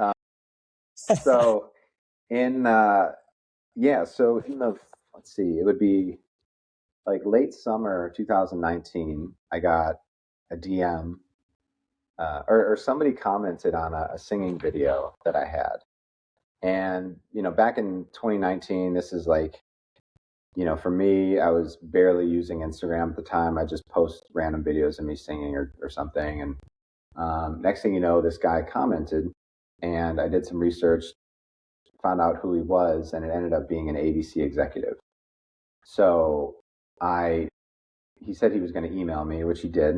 So in yeah, so in the let's see, it would be like late summer 2019. I got a DM, or somebody commented on a singing video that I had. And back in 2019, this is like, for me, I was barely using Instagram at the time. I just post random videos of me singing or something. And next thing you know, this guy commented, and I did some research, found out who he was, and it ended up being an ABC executive. So I he said he was going to email me, which he did.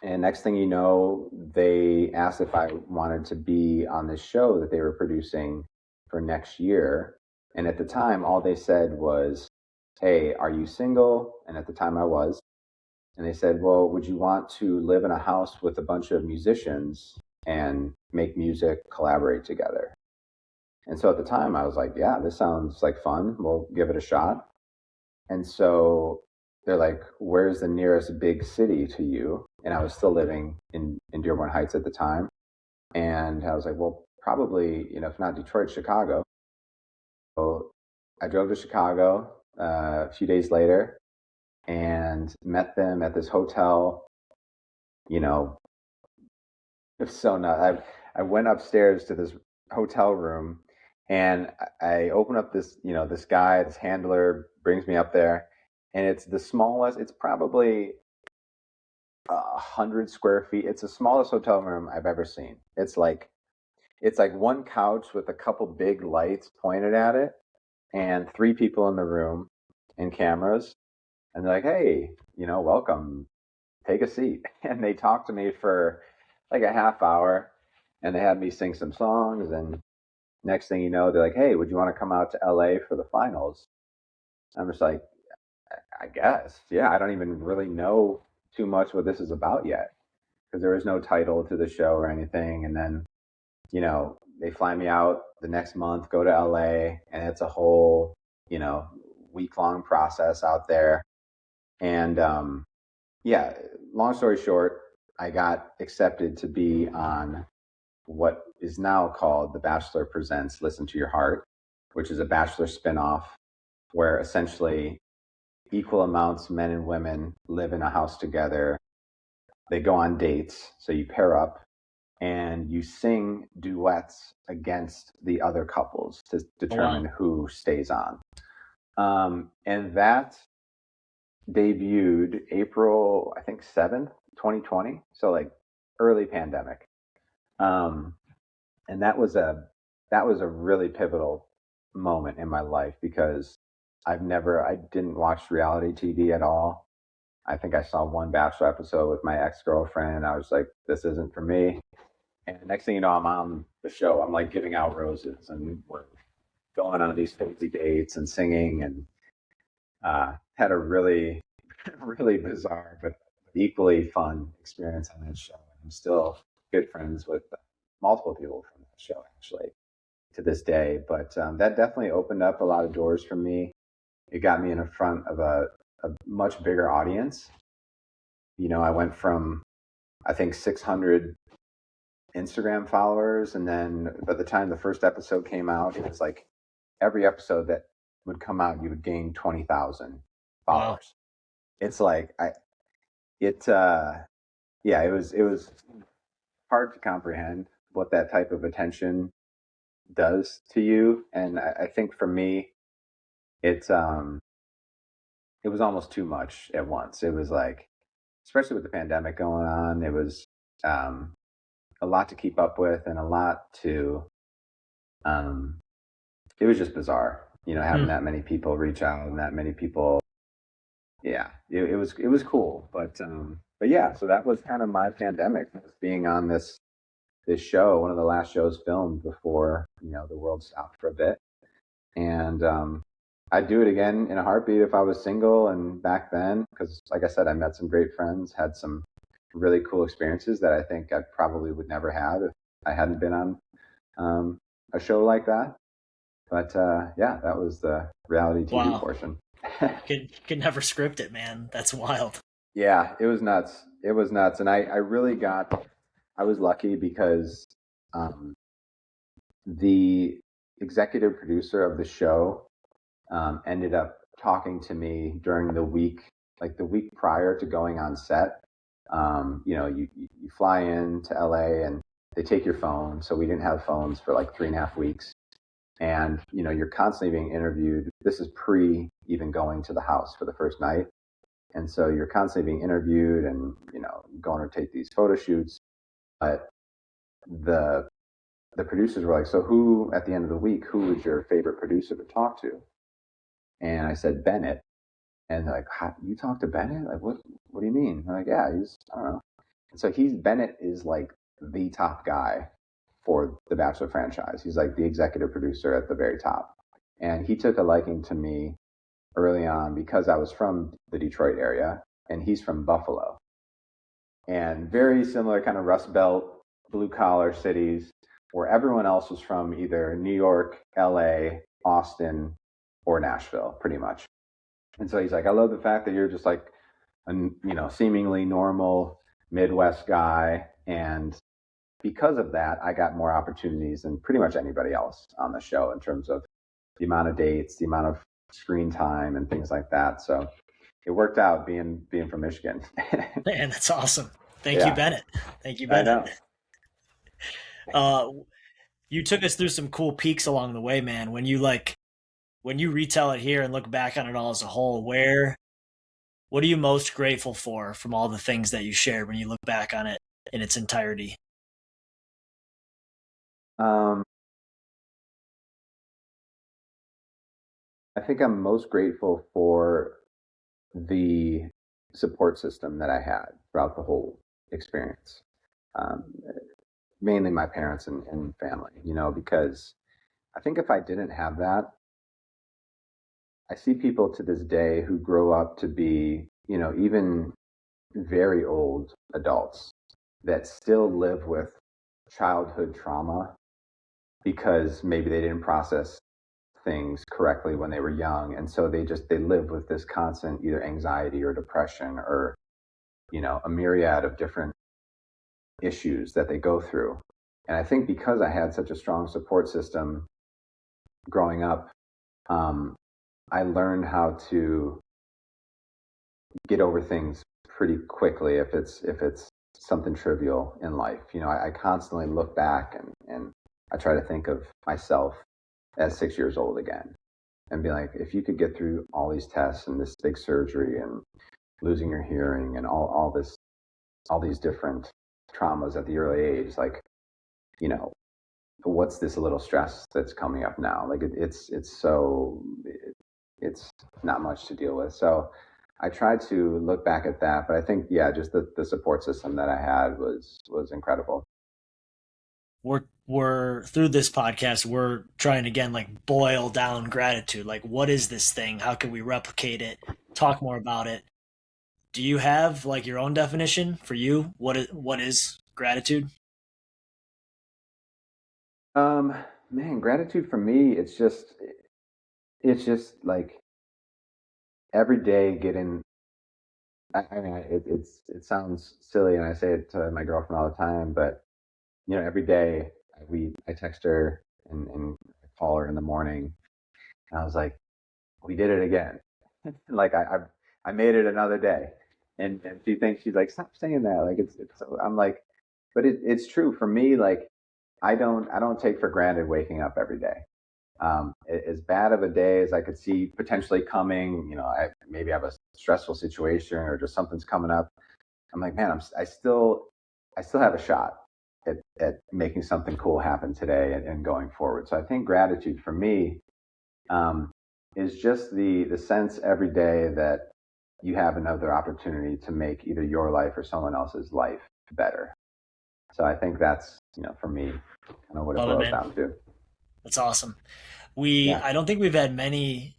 And next thing you know, they asked if I wanted to be on this show that they were producing for next year. And at the time, all they said was, "Hey, are you single?" And at the time I was. And they said, "Well, would you want to live in a house with a bunch of musicians and make music, collaborate together?" And so at the time I was like, "Yeah, this sounds like fun. We'll give it a shot." And so they're like, "Where's the nearest big city to you?" And I was still living in Dearborn Heights at the time. And I was like, "Well, probably, if not Detroit, Chicago." So I drove to Chicago a few days later and met them at this hotel. You know, it was so nuts. I went upstairs to this hotel room and I open up this, this guy, this handler brings me up there, and it's the smallest, it's probably 100 square feet. It's the smallest hotel room I've ever seen. It's like one couch with a couple big lights pointed at it and three people in the room and cameras. And they're like, "Hey, welcome. Take a seat." And they talked to me for like a half hour and they had me sing some songs. And next thing you know, they're like, "Hey, would you want to come out to LA for the finals?" I'm just like, "I guess. Yeah, I don't even really know too much what this is about yet." Because there was no title to the show or anything. And then, they fly me out the next month, go to LA, and it's a whole, you know, week long process out there. And yeah, long story short, I got accepted to be on what is now called The Bachelor Presents Listen to Your Heart, which is a Bachelor spinoff where essentially equal amounts men and women live in a house together. They go on dates, so you pair up and you sing duets against the other couples to Oh, determine wow. who stays on. And that debuted April, I think 7th, 2020. So like early pandemic. Um, and that was a really pivotal moment in my life because I didn't watch reality TV at all. I think I saw one Bachelor episode with my ex-girlfriend. I was like, this isn't for me. And next thing you know, I'm on the show. I'm like giving out roses and we're going on these fancy dates and singing, and had a really, really bizarre but equally fun experience on that show. I'm still good friends with multiple people from that show, actually, to this day. But that definitely opened up a lot of doors for me. It got me in front of a much bigger audience. I went from, I think, 600 Instagram followers. And then by the time the first episode came out, it was like every episode that would come out, you would gain 20,000 Wow. followers. It's like, yeah, it was hard to comprehend what that type of attention does to you. And I think for me, it's, it was almost too much at once. It was like, especially with the pandemic going on, it was, um, a lot to keep up with and a lot to, um, it was just bizarre, having Hmm. that many people reach out and that many people. Yeah, it was cool, but yeah, so that was kind of my pandemic, was being on this show, one of the last shows filmed before the world stopped for a bit. And I'd do it again in a heartbeat if I was single and back then, because like I said, I met some great friends, had some really cool experiences that I think I probably would never have if I hadn't been on um, a show like that. But yeah, that was the reality TV Wow. portion. Could never script it, man. That's wild. Yeah, it was nuts. It was nuts. And I was lucky because um, the executive producer of the show ended up talking to me during the week, like the week prior to going on set. You fly in to LA and they take your phone. So we didn't have phones for like 3.5 weeks. And, you're constantly being interviewed. This is pre even going to the house for the first night. And so you're constantly being interviewed and, going to take these photo shoots. But the the producers were like, "So who at the end of the week, who was your favorite producer to talk to?" And I said, "Bennett." And they're like, you talked to Bennett? Like, what do you mean? I'm like, yeah, I don't know. And so Bennett is like the top guy for the Bachelor franchise. He's like the executive producer at the very top. And he took a liking to me early on because I was from the Detroit area and he's from Buffalo. And very similar kind of Rust Belt, blue collar cities where everyone else was from either New York, LA, Austin, or Nashville, pretty much. And so he's like, I love the fact that you're just like a seemingly normal Midwest guy. And because of that, I got more opportunities than pretty much anybody else on the show in terms of the amount of dates, the amount of screen time, and things like that. So it worked out being from Michigan. Man, that's awesome. Thank you, Yeah, Bennett. Thank you, I Bennett. know. Uh, you took us through some cool peaks along the way, man. When you retell it here and look back on it all as a whole, what are you most grateful for from all the things that you shared when you look back on it in its entirety? Um, I think I'm most grateful for the support system that I had throughout the whole experience. Um, Mainly my parents and family, because I think if I didn't have that, I see people to this day who grow up to be, even very old adults that still live with childhood trauma because maybe they didn't process things correctly when they were young. And so they live with this constant either anxiety or depression or, a myriad of different issues that they go through. And I think because I had such a strong support system growing up, um, I learned how to get over things pretty quickly if it's something trivial in life. I constantly look back and I try to think of myself as 6 years old again and be like, if you could get through all these tests and this big surgery and losing your hearing and all these different traumas at the early age, like, you know, what's this little stress that's coming up now? Like it's not much to deal with. So I try to look back at that, but I think, yeah, just the support system that I had was incredible. We're through this podcast, we're trying to again like boil down gratitude. Like, what is this thing? How can we replicate it? Talk more about it. Do you have like your own definition for you? What is gratitude? Um, Man, gratitude for me, it's just like every day getting. I mean, it sounds silly, and I say it to my girlfriend all the time, but every day I text her and call her in the morning, and I was like, we did it again. Like I made it another day, and she's like, stop saying that. Like I'm like, but it's true for me. Like I don't take for granted waking up every day. As bad of a day as I could see potentially coming, maybe I have a stressful situation or just something's coming up. I'm like, man, I still have a shot at making something cool happen today and going forward. So I think gratitude for me um, is just the sense every day that you have another opportunity to make either your life or someone else's life better. So I think that's, for me, kind of what it Love it, boils man. down to. That's awesome. We Yeah. I don't think we've had many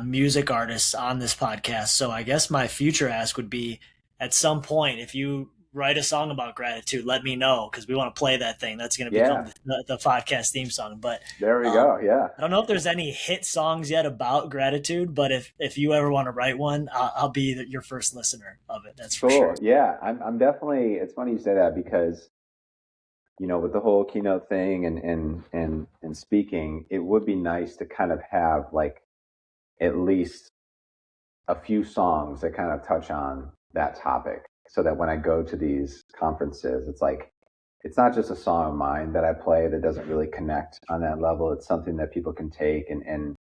music artists on this podcast, so I guess my future ask would be at some point if you write a song about gratitude, let me know because we want to play that thing. That's going to become Yeah. the podcast theme song. But There we um, go. Yeah. I don't know if there's any hit songs yet about gratitude, but if you ever want to write one, I'll be your first listener of it. That's for sure. Cool. Yeah. I'm definitely, it's funny you say that because, with the whole keynote thing and speaking, it would be nice to kind of have like at least a few songs that kind of touch on that topic so that when I go to these conferences, it's like, it's not just a song of mine that I play that doesn't really connect on that level. It's something that people can take and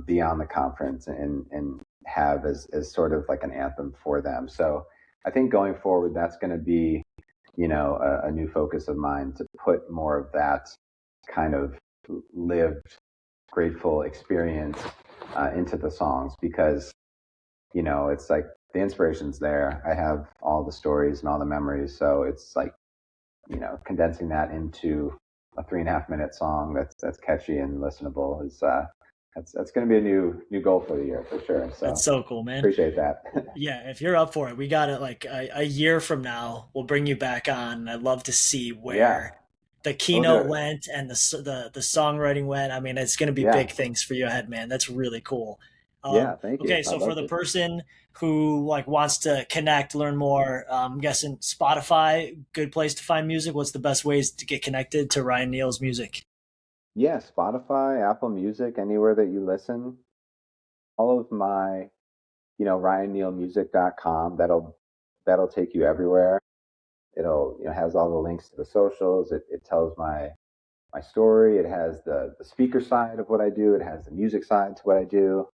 be on the conference and have as sort of like an anthem for them. So I think going forward, that's going to be, a new focus of mine to put more of that kind of lived, grateful experience into the songs because it's like the inspiration's there. I have all the stories and all the memories. So it's like, condensing that into a 3.5 minute song that's catchy and listenable is that's going to be a new goal for the year for sure. That's So so cool, man. appreciate that. Yeah, if you're up for it, we got it like a year from now. We'll bring you back on. I'd love to see Yeah, where the we'll do keynote it. went and the songwriting went. I mean, it's going to be Yeah, big things for you ahead, man. That's really cool. yeah. Thank you. Okay, I'd so for love the to. person who like wants to connect, learn more, I'm guessing Spotify, good place to find music. What's the best ways to get connected to Ryan Neal's music? Yeah, Spotify, Apple Music, anywhere that you listen. All of my, ryannealmusic.com. That'll take you everywhere. It'll, has all the links to the socials. It tells my story. It has the speaker side of what I do. It has the music side to what I do.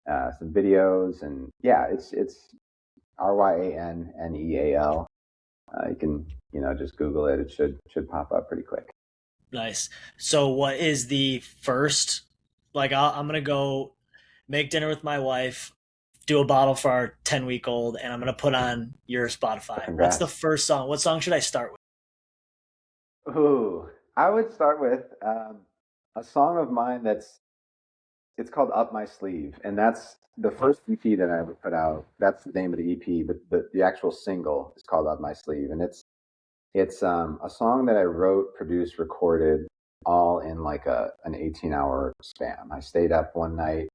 Uh, some videos, and yeah, it's Ryanneal. You can just Google it. It should pop up pretty quick. Nice. So, what is the first? Like, I'm gonna go make dinner with my wife, do a bottle for our 10-week old, and I'm gonna put on your Spotify. What's the Congrats. first song? What song should I start with? Ooh, I would start with a song of mine it's called Up My Sleeve, and that's the first EP that I ever put out. That's the name of the EP, but the actual single is called Up My Sleeve, and it's a song that I wrote, produced, recorded all in like an 18-hour span. I stayed up one night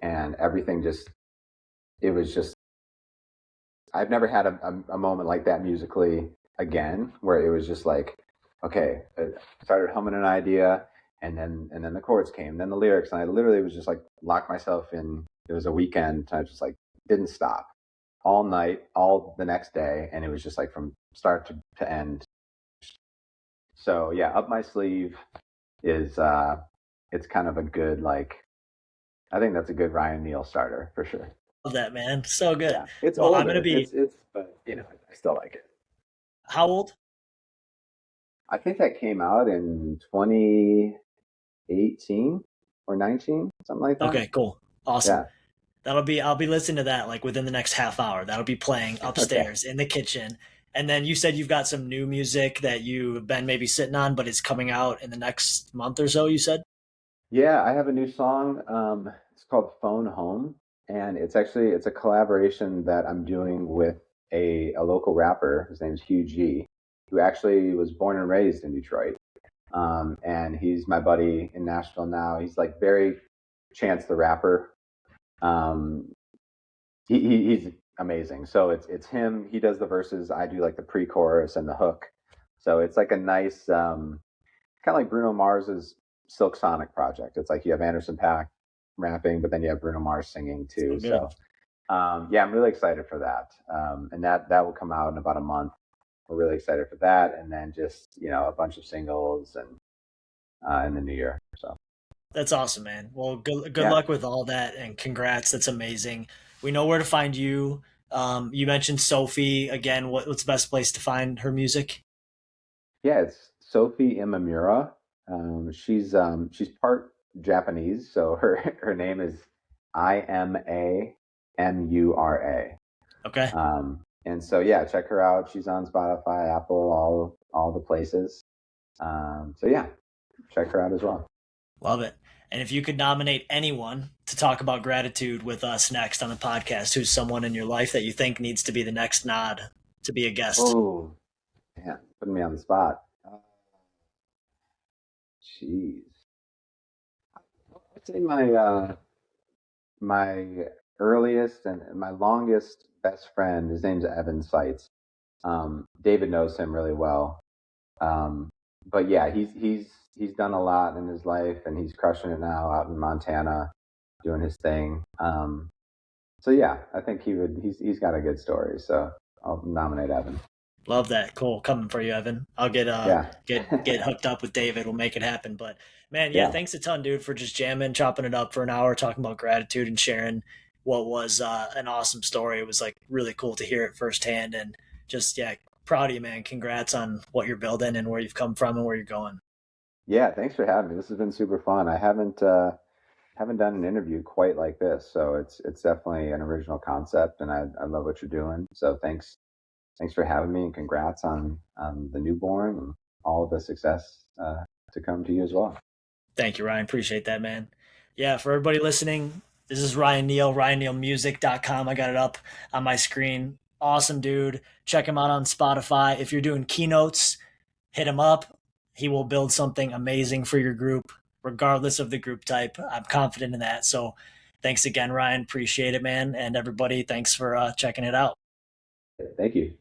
and everything just it was just I've never had a moment like that musically again, where it was just like, okay, I started humming an idea, and then the chords came, then the lyrics, and I literally was just like locked myself in. It was a weekend, and I just like didn't stop all night, all the next day, and it was just like from start to end. So yeah, Up My Sleeve is it's kind of a good like I think that's a good Ryan Neal starter for sure. Love that, man. So good. Yeah, it's Well, I'm gonna older. be It's but I still like it. how old? I think that came out in 2018 or 19, something like that. Okay, cool, awesome. Yeah. I'll be listening to that like within the next half hour. That'll be playing Okay. upstairs in the kitchen. And then you said you've got some new music that you've been maybe sitting on, but it's coming out in the next month or so, you said? Yeah, I have a new song. It's called Phone Home, and it's a collaboration that I'm doing with a local rapper. His name's Hugh G, who actually was born and raised in Detroit. And he's my buddy in Nashville now. He's like very Chance the Rapper. Um, he's amazing. So it's him. He does the verses. I do like the pre-chorus and the hook. So it's like a nice kind of like Bruno Mars's Silk Sonic project. It's like you have Anderson Paak rapping, but then you have Bruno Mars singing So too. good. So yeah, I'm really excited for that. And that will come out in about a month. We're really excited for that, and then just a bunch of singles and in the new year. So That's awesome, man. Well, good yeah, luck with all that and congrats. That's amazing. We know where to find you. You mentioned Sophie again. What's the best place to find her music? yeah, it's Sophie Imamura. She's part Japanese, so her name is Imamura. Okay. And so yeah, check her out. She's on Spotify, Apple, all the places. So yeah, check her out as well. Love it. And if you could nominate anyone to talk about gratitude with us next on the podcast, who's someone in your life that you think needs to be the next nod to be a guest? Oh, yeah, putting me on the spot. Jeez, I'd say my earliest and my longest best friend. His name's Evan Seitz. David knows him really well. Um, but yeah, he's done a lot in his life, and he's crushing it now out in Montana, doing his thing. So yeah, I think he's got a good story. So I'll nominate Evan. Love that. Cool. Coming for you, Evan. I'll Yeah, get hooked up with David. We'll make it happen. But man, yeah, yeah, thanks a ton, dude, for just jamming, chopping it up for an hour, talking about gratitude and sharing what was an awesome story. It was like really cool to hear it firsthand, and just yeah, proud of you, man. Congrats on what you're building and where you've come from and where you're going. yeah. Thanks for having me. This has been super fun. I haven't. haven't done an interview quite like this, so it's definitely an original concept, and I love what you're doing. So thanks for having me, and congrats on the newborn and all of the success to come to you as well. Thank you, Ryan. Appreciate that, man. Yeah, for everybody listening, this is Ryan Neal, ryannealmusic.com. I got it up on my screen. Awesome dude. Check him out on Spotify. If you're doing keynotes, hit him up. He will build something amazing for your group, regardless of the group type. I'm confident in that. So thanks again, Ryan. Appreciate it, man. And everybody, thanks for checking it out. Thank you.